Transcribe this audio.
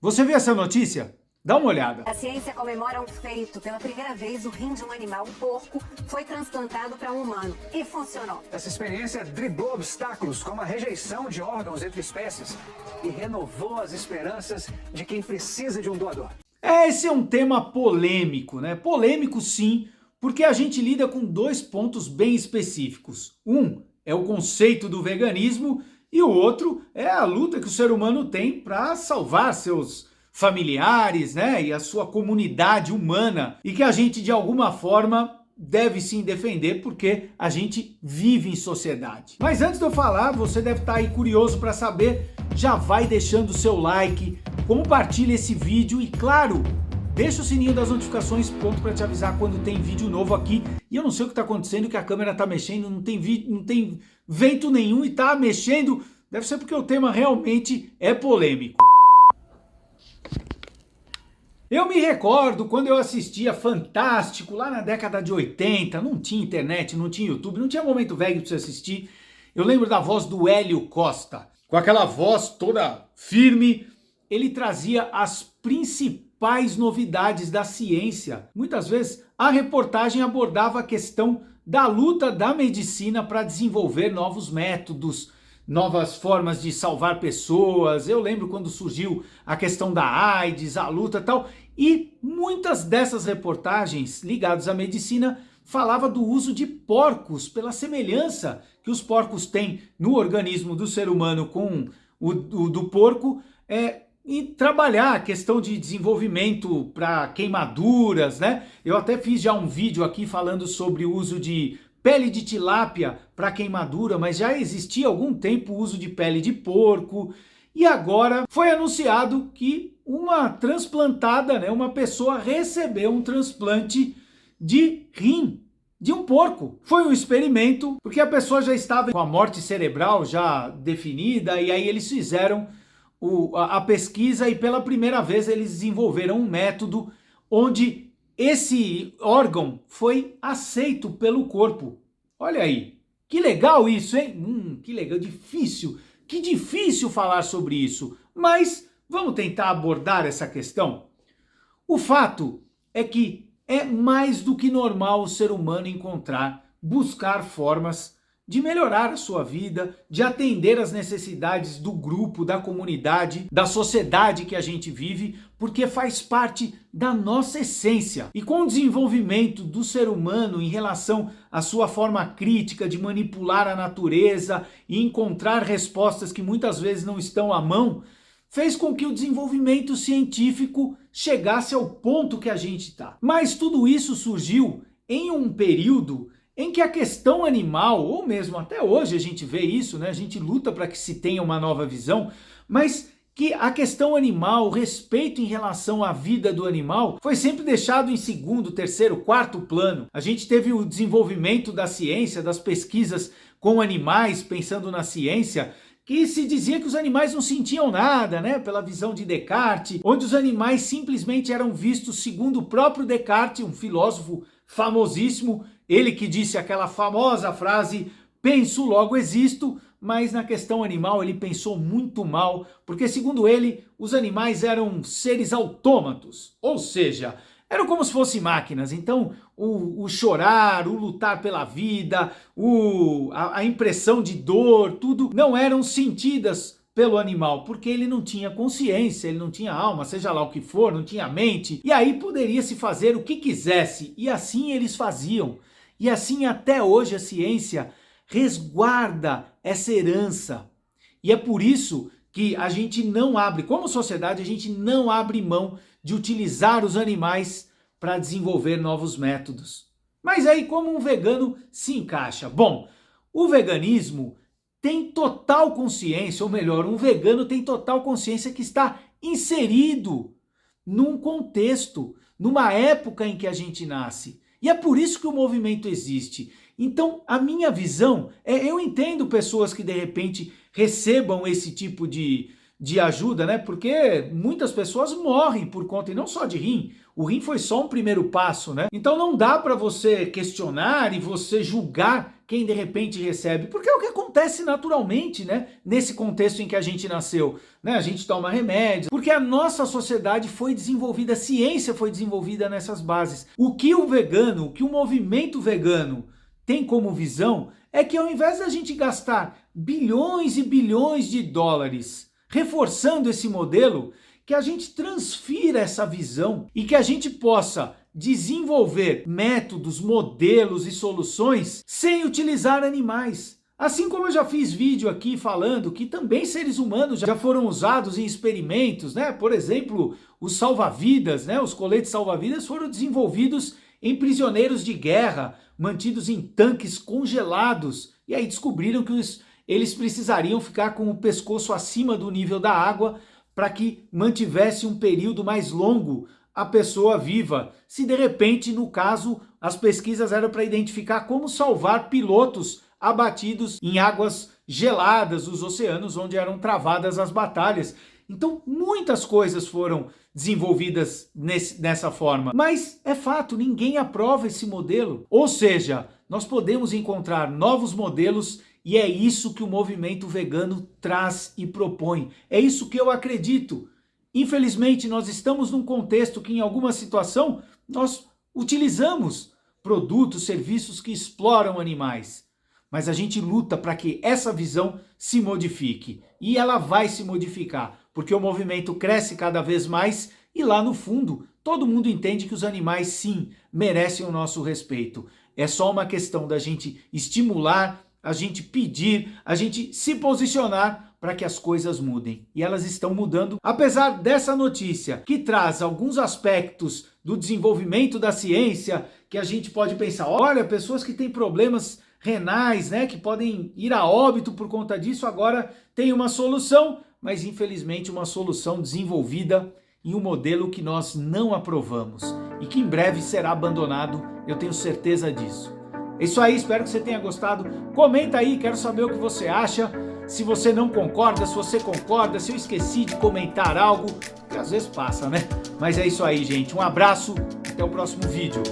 Você viu essa notícia? Dá uma olhada. A ciência comemora um feito. Pela primeira vez, o rim de um animal, um porco, foi transplantado para um humano. E funcionou. Essa experiência driblou obstáculos como a rejeição de órgãos entre espécies e renovou as esperanças de quem precisa de um doador. Esse é um tema polêmico, né? Polêmico sim, porque a gente lida com dois pontos bem específicos. Um é o conceito do veganismo e o outro é a luta que o ser humano tem para salvar seus familiares, né, e a sua comunidade humana, e que a gente de alguma forma deve sim defender porque a gente vive em sociedade. Mas antes de eu falar, você deve estar aí curioso para saber, já vai deixando o seu like, compartilha esse vídeo e claro, deixa o sininho das notificações pronto para te avisar quando tem vídeo novo aqui. E eu não sei o que está acontecendo, que a câmera está mexendo, não tem vento nenhum e está mexendo. Deve ser porque o tema realmente é polêmico. Eu me recordo quando eu assistia Fantástico, lá na década de 80, não tinha internet, não tinha YouTube, não tinha Momento Veg para você assistir. Eu lembro da voz do Hélio Costa, com aquela voz toda firme, ele trazia as principais novidades da ciência. Muitas vezes a reportagem abordava a questão da luta da medicina para desenvolver novos métodos, novas formas de salvar pessoas. Eu lembro quando surgiu a questão da AIDS, a luta e tal, e muitas dessas reportagens ligadas à medicina falava do uso de porcos, pela semelhança que os porcos têm no organismo do ser humano com o do porco, e trabalhar a questão de desenvolvimento para queimaduras, né? Eu até fiz já um vídeo aqui falando sobre o uso de pele de tilápia para queimadura, mas já existia há algum tempo o uso de pele de porco. E agora foi anunciado que uma transplantada, né, uma pessoa recebeu um transplante de rim de um porco. Foi um experimento, porque a pessoa já estava com a morte cerebral já definida, e aí eles fizeram a pesquisa e pela primeira vez eles desenvolveram um método onde esse órgão foi aceito pelo corpo. Olha aí, que legal isso, hein? Que legal, que difícil falar sobre isso, mas vamos tentar abordar essa questão. O fato é que é mais do que normal o ser humano buscar formas de melhorar a sua vida, de atender às necessidades do grupo, da comunidade, da sociedade que a gente vive, porque faz parte da nossa essência. E com o desenvolvimento do ser humano em relação à sua forma crítica de manipular a natureza e encontrar respostas que muitas vezes não estão à mão, fez com que o desenvolvimento científico chegasse ao ponto que a gente está. Mas tudo isso surgiu em um período em que a questão animal, ou mesmo até hoje a gente vê isso, né? A gente luta para que se tenha uma nova visão, mas que a questão animal, o respeito em relação à vida do animal, foi sempre deixado em segundo, terceiro, quarto plano. A gente teve o desenvolvimento da ciência, das pesquisas com animais, pensando na ciência, que se dizia que os animais não sentiam nada, né? Pela visão de Descartes, onde os animais simplesmente eram vistos segundo o próprio Descartes, um filósofo famosíssimo, ele que disse aquela famosa frase, penso logo existo, mas na questão animal ele pensou muito mal, porque segundo ele, os animais eram seres autômatos, ou seja, eram como se fossem máquinas. Então o chorar, o lutar pela vida, a impressão de dor, tudo não eram sentidas pelo animal, porque ele não tinha consciência, ele não tinha alma, seja lá o que for, não tinha mente, e aí poderia se fazer o que quisesse, e assim eles faziam. E assim até hoje a ciência resguarda essa herança. E é por isso que a gente não abre, como sociedade, a gente não abre mão de utilizar os animais para desenvolver novos métodos. Mas aí como um vegano se encaixa? Bom, o veganismo tem total consciência, ou melhor, um vegano tem total consciência que está inserido num contexto, numa época em que a gente nasce. E é por isso que o movimento existe. Então, a minha visão eu entendo pessoas que de repente recebam esse tipo de de ajuda, né? Porque muitas pessoas morrem por conta, e não só de rim. O rim foi só um primeiro passo, né? Então não dá para você questionar e você julgar quem de repente recebe, porque é o que acontece naturalmente, né? Nesse contexto em que a gente nasceu, né? A gente toma remédios, porque a nossa sociedade foi desenvolvida, a ciência foi desenvolvida nessas bases. O que o vegano, o que o movimento vegano tem como visão é que ao invés da gente gastar bilhões e bilhões de dólares reforçando esse modelo, que a gente transfira essa visão e que a gente possa desenvolver métodos, modelos e soluções sem utilizar animais. Assim como eu já fiz vídeo aqui falando que também seres humanos já foram usados em experimentos, né? Por exemplo, os salva-vidas, né? Os coletes salva-vidas foram desenvolvidos em prisioneiros de guerra, mantidos em tanques congelados, e aí descobriram que eles precisariam ficar com o pescoço acima do nível da água para que mantivesse um período mais longo a pessoa viva. Se de repente, no caso, as pesquisas eram para identificar como salvar pilotos abatidos em águas geladas dos oceanos onde eram travadas as batalhas. Então, muitas coisas foram desenvolvidas dessa forma. Mas é fato, ninguém aprova esse modelo. Ou seja, nós podemos encontrar novos modelos e é isso que o movimento vegano traz e propõe. É isso que eu acredito. Infelizmente, nós estamos num contexto que, em alguma situação, nós utilizamos produtos, serviços que exploram animais. Mas a gente luta para que essa visão se modifique. E ela vai se modificar, porque o movimento cresce cada vez mais e lá no fundo, todo mundo entende que os animais, sim, merecem o nosso respeito. É só uma questão da gente estimular, a gente pedir, a gente se posicionar para que as coisas mudem. E elas estão mudando, apesar dessa notícia que traz alguns aspectos do desenvolvimento da ciência, que a gente pode pensar, olha, pessoas que têm problemas renais, né, que podem ir a óbito por conta disso, agora tem uma solução, mas infelizmente uma solução desenvolvida em um modelo que nós não aprovamos e que em breve será abandonado, eu tenho certeza disso. É isso aí, espero que você tenha gostado. Comenta aí, quero saber o que você acha. Se você não concorda, se você concorda, se eu esqueci de comentar algo, que às vezes passa, né? Mas é isso aí, gente. Um abraço, até o próximo vídeo.